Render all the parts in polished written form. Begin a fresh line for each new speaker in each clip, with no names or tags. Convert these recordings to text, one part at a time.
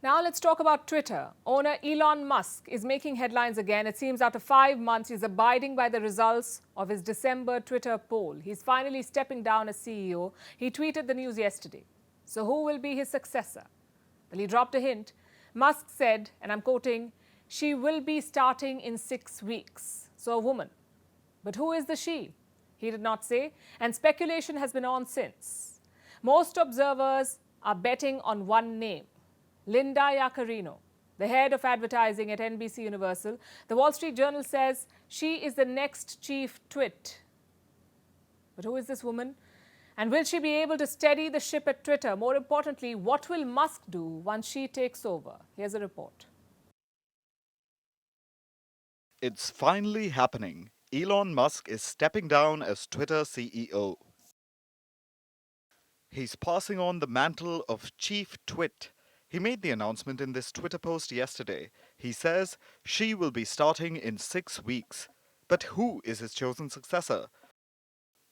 Now let's talk about Twitter. Owner Elon Musk is making headlines again. It seems after 5 months, he's abiding by the results of his December Twitter poll. He's finally stepping down as CEO. He tweeted the news yesterday. So who will be his successor? Well, he dropped a hint. Musk said, and I'm quoting, "She will be starting in 6 weeks." So a woman. But who is the she? He did not say, and speculation has been on since. Most observers are betting on one name, Linda Yaccarino, the head of advertising at NBC Universal. The Wall Street Journal says she is the next chief twit. But who is this woman? And will she be able to steady the ship at Twitter? More importantly, what will Musk do once she takes over? Here's a report.
It's finally happening. Elon Musk is stepping down as Twitter CEO. He's passing on the mantle of chief twit. He made the announcement in this Twitter post yesterday. He says she will be starting in 6 weeks. But who is his chosen successor?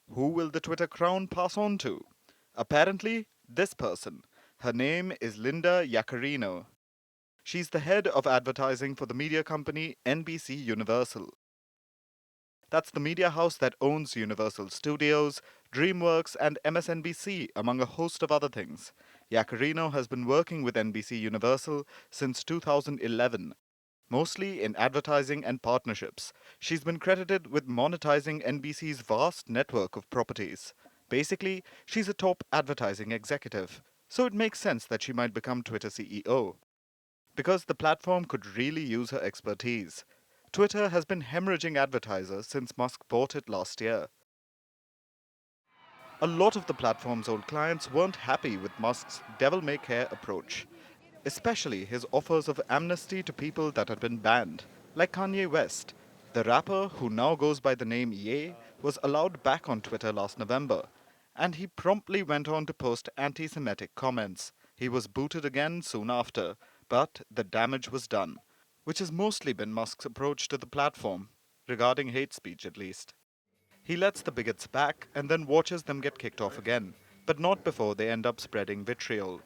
Who will the Twitter crown pass on to? Apparently, this person. Her name is Linda Yaccarino. She's the head of advertising for the media company NBC Universal. That's the media house that owns Universal Studios, DreamWorks, and MSNBC, among a host of other things. Yaccarino has been working with NBC Universal since 2011, mostly in advertising and partnerships. She's been credited with monetizing NBC's vast network of properties. Basically, she's a top advertising executive, so it makes sense that she might become Twitter CEO. Because the platform could really use her expertise. Twitter has been hemorrhaging advertisers since Musk bought it last year. A lot of the platform's old clients weren't happy with Musk's devil-may-care approach, especially his offers of amnesty to people that had been banned, like Kanye West. The rapper, who now goes by the name Ye, was allowed back on Twitter last November, and he promptly went on to post anti-Semitic comments. He was booted again soon after, but the damage was done, which has mostly been Musk's approach to the platform, regarding hate speech at least. He lets the bigots back and then watches them get kicked off again, but not before they end up spreading vitriol.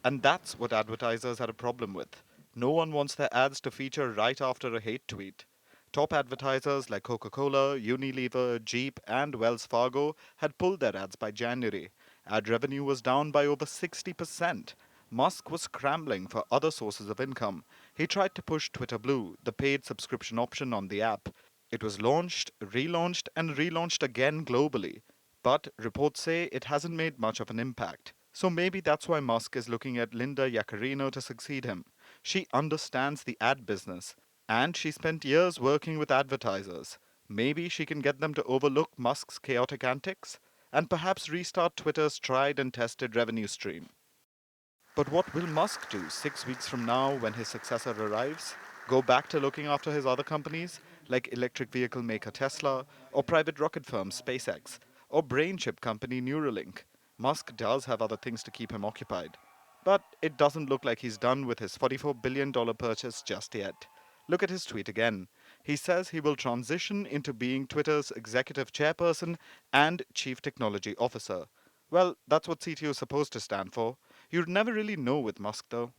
And that's what advertisers had a problem with. No one wants their ads to feature right after a hate tweet. Top advertisers like Coca-Cola, Unilever, Jeep, and Wells Fargo had pulled their ads by January. Ad revenue was down by over 60%. Musk was scrambling for other sources of income. He tried to push Twitter Blue, the paid subscription option on the app. It was launched, relaunched, and relaunched again globally. But reports say it hasn't made much of an impact. So maybe that's why Musk is looking at Linda Yaccarino to succeed him. She understands the ad business, and she spent years working with advertisers. Maybe she can get them to overlook Musk's chaotic antics, and perhaps restart Twitter's tried and tested revenue stream. But what will Musk do 6 weeks from now when his successor arrives? Go back to looking after his other companies, like electric vehicle maker Tesla, or private rocket firm SpaceX, or brain chip company Neuralink? Musk does have other things to keep him occupied. But it doesn't look like he's done with his $44 billion purchase just yet. Look at his tweet again. He says he will transition into being Twitter's executive chairperson and chief technology officer. Well, that's what CTO is supposed to stand for. You'd never really know with Musk, though.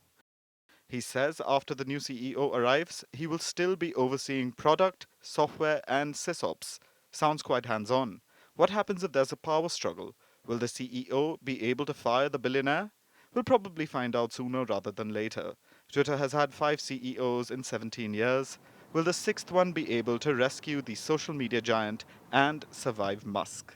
He says after the new CEO arrives, he will still be overseeing product, software, and sysops. Sounds quite hands-on. What happens if there's a power struggle? Will the CEO be able to fire the billionaire? We'll probably find out sooner rather than later. Twitter has had 5 CEOs in 17 years. Will the 6th one be able to rescue the social media giant and survive Musk?